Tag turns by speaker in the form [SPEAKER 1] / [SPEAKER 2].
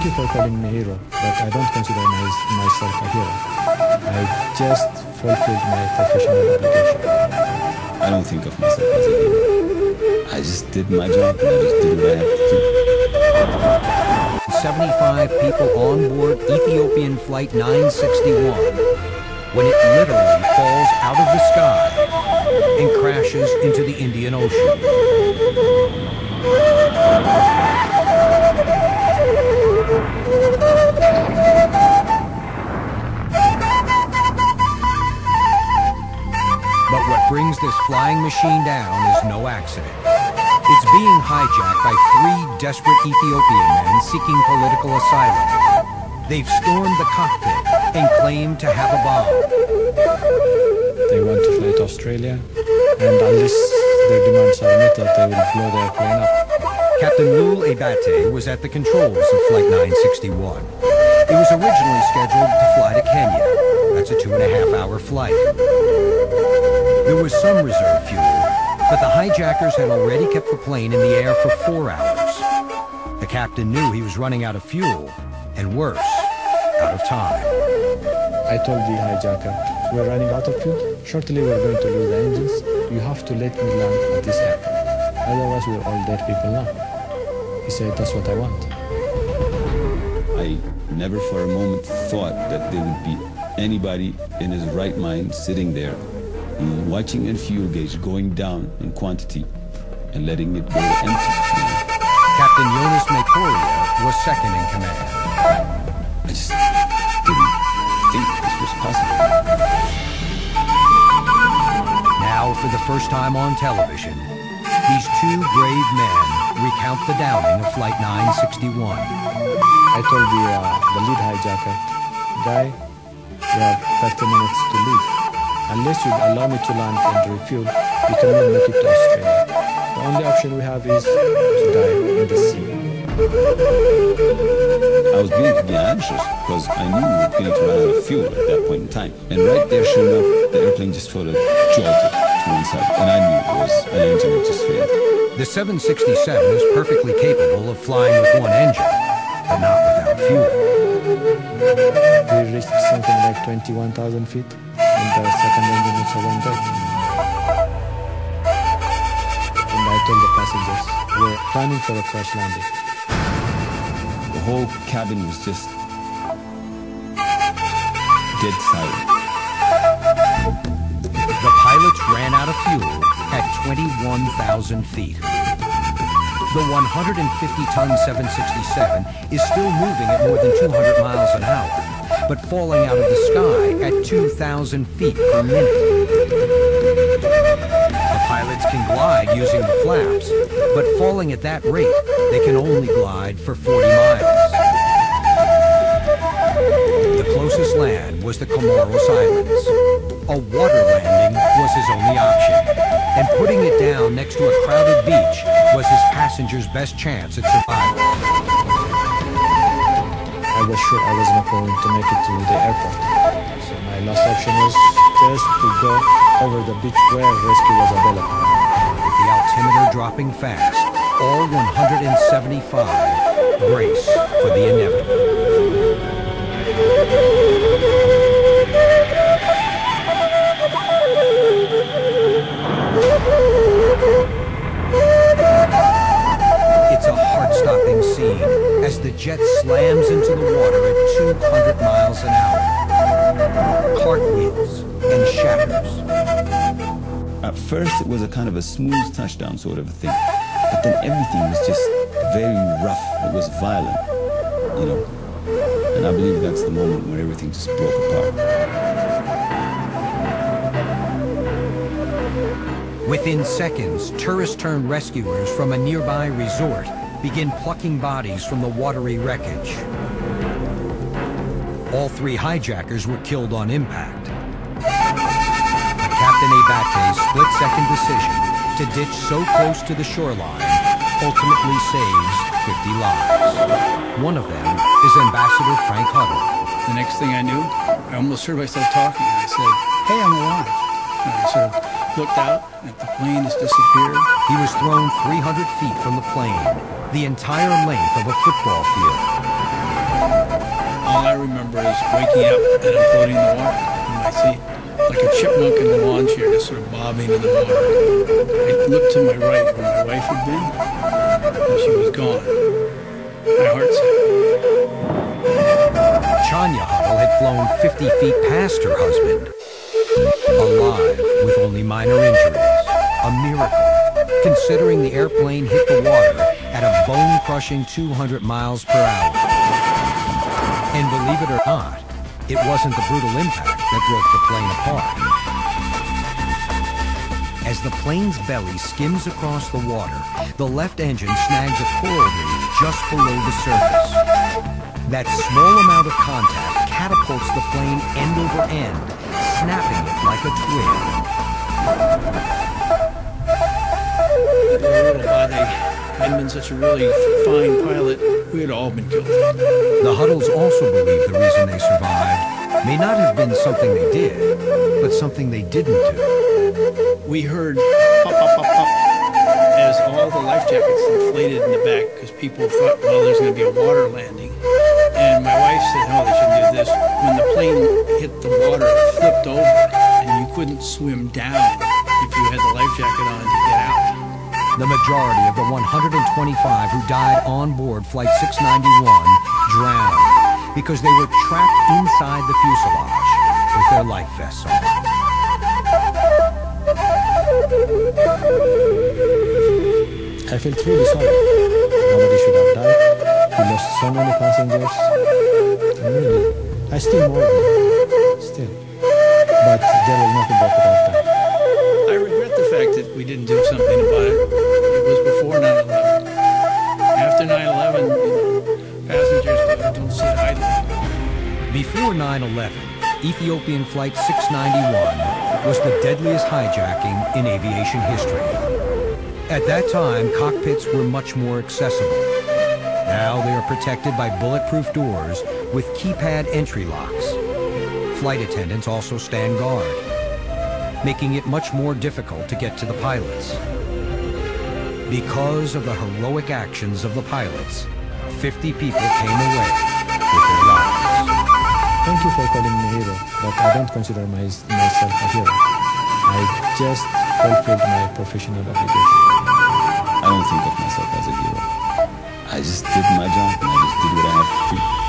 [SPEAKER 1] Thank you for calling me hero, but I don't consider myself a hero. I just fulfilled my professional obligation.
[SPEAKER 2] I don't think of myself as a hero. I just did my job and I just did what I had to do.
[SPEAKER 3] 75 people on board Ethiopian Flight 961 when it literally falls out of the sky and crashes into the Indian Ocean. But what brings this flying machine down is no accident. It's being hijacked by 3 desperate Ethiopian men seeking political asylum. They've stormed the cockpit and claim to have a bomb.
[SPEAKER 1] They want to fly to Australia, and unless their demands are met, they will blow the airplane up.
[SPEAKER 3] Captain Lij Eyassu was at the controls of Flight 961. It was originally scheduled to fly to Kenya. That's a 2.5-hour flight. There was some reserve fuel, but the hijackers had already kept the plane in the air for 4 hours. The captain knew he was running out of fuel, and worse, out of time.
[SPEAKER 1] I told the hijacker, we're running out of fuel. Shortly we're going to lose the engines. You have to let me land at this airport. Otherwise we're all dead people now. He said, that's what I want.
[SPEAKER 2] I never for a moment thought that there would be anybody in his right mind sitting there watching a fuel gauge going down in quantity and letting it go empty.
[SPEAKER 3] Captain Jonas Mekoria was second in command.
[SPEAKER 2] I just didn't think this was possible.
[SPEAKER 3] Now, for the first time on television, these 2 brave men recount the downing of Flight 961.
[SPEAKER 1] I told the lead hijacker, guy, you have 30 minutes to leave. Unless you allow me to land and refuel, we cannot make it to Australia. The only option we have is to die in the sea.
[SPEAKER 2] I was beginning to be anxious because I knew we were going to run out of fuel at that point in time. And right there, sure enough, the airplane just sort of jolted to one side. And I knew it was an engine that just failed.
[SPEAKER 3] The 767 is perfectly capable of flying with 1 engine, but not without fuel.
[SPEAKER 1] We reached something like 21,000 feet, and the second engine also went dead. And I told the passengers, we're planning for a crash landing.
[SPEAKER 2] The whole cabin was just dead silent.
[SPEAKER 3] The pilots ran out of fuel at 21,000 feet. The 150-ton 767 is still moving at more than 200 miles an hour, but falling out of the sky at 2,000 feet per minute. The pilots can glide using the flaps, but falling at that rate, they can only glide for 40 miles. The closest land was the Comoros Islands. A water landing was his only option, and putting it down next to a crowded beach was his passenger's best chance at survival.
[SPEAKER 1] I was sure I was not going to make it to the airport, so my last option was just to go over the beach where rescue was available.
[SPEAKER 3] With the altimeter dropping fast, all 175 brace for the inevitable. It's a heart-stopping scene as the jet slams into the water at 200 miles an hour. Cartwheels and shatters.
[SPEAKER 2] At first, it was a kind of a smooth touchdown sort of a thing. But then everything was just very rough. It was violent, you know. And I believe that's the moment where everything just broke apart.
[SPEAKER 3] Within seconds, tourist-turned rescuers from a nearby resort begin plucking bodies from the watery wreckage. All 3 hijackers were killed on impact. Captain Eyassu's split-second decision to ditch so close to the shoreline ultimately saves 50 lives. One of them is Ambassador Frank Huddle.
[SPEAKER 4] The next thing I knew, I almost heard myself talking. I said, hey, I'm alive. And I sort of looked out, and the plane has disappeared.
[SPEAKER 3] He was thrown 300 feet from the plane, the entire length of a football field.
[SPEAKER 4] all I remember is waking up and I'm floating in the water in my seat, like a chipmunk in a lawn chair, just sort of bobbing in the water. I looked to my right where my wife had been, and she was gone. My heart sank.
[SPEAKER 3] Chanya Huddle had flown 50 feet past her husband, alive with only minor injuries. A miracle, considering the airplane hit the water at a bone-crushing 200 miles per hour. And believe it or not, it wasn't the brutal impact that broke the plane apart. As the plane's belly skims across the water, the left engine snags a coral reef just below the surface. That small amount of contact catapults the plane end over end, snapping it like a twig.
[SPEAKER 4] Hadn't been such a really fine pilot, we had all been killed.
[SPEAKER 3] The Huddles also believe the reason they survived may not have been something they did, but something they didn't do.
[SPEAKER 4] We heard pop, pop, pop, pop as all the life jackets inflated in the back because people thought, well, there's going to be a water landing. And my wife said, no, they shouldn't do this. When the plane hit the water, it flipped over, and you couldn't swim down if you had the life jacket on to get out.
[SPEAKER 3] The majority of the 125 who died on board Flight 691 drowned because they were trapped inside the fuselage with their life vests on.
[SPEAKER 1] I feel truly sorry. Nobody should have died. We lost so many passengers. And really, I still mourn them. Still. But there will not be back without time.
[SPEAKER 4] I regret the fact that we didn't do something about it. It was before 9/11. After 9/11, passengers don't sit idly.
[SPEAKER 3] Before 9/11, Ethiopian Flight 691 was the deadliest hijacking in aviation history. At that time, cockpits were much more accessible. Now they are protected by bulletproof doors with keypad entry locks. Flight attendants also stand guard, making it much more difficult to get to the pilots. Because of the heroic actions of the pilots, 50 people came away with their lives.
[SPEAKER 1] Thank you for calling me a hero, but I don't consider myself a hero. I just fulfilled my professional obligation.
[SPEAKER 2] I don't think of myself as a hero. I just did my job and I just did what I had to do.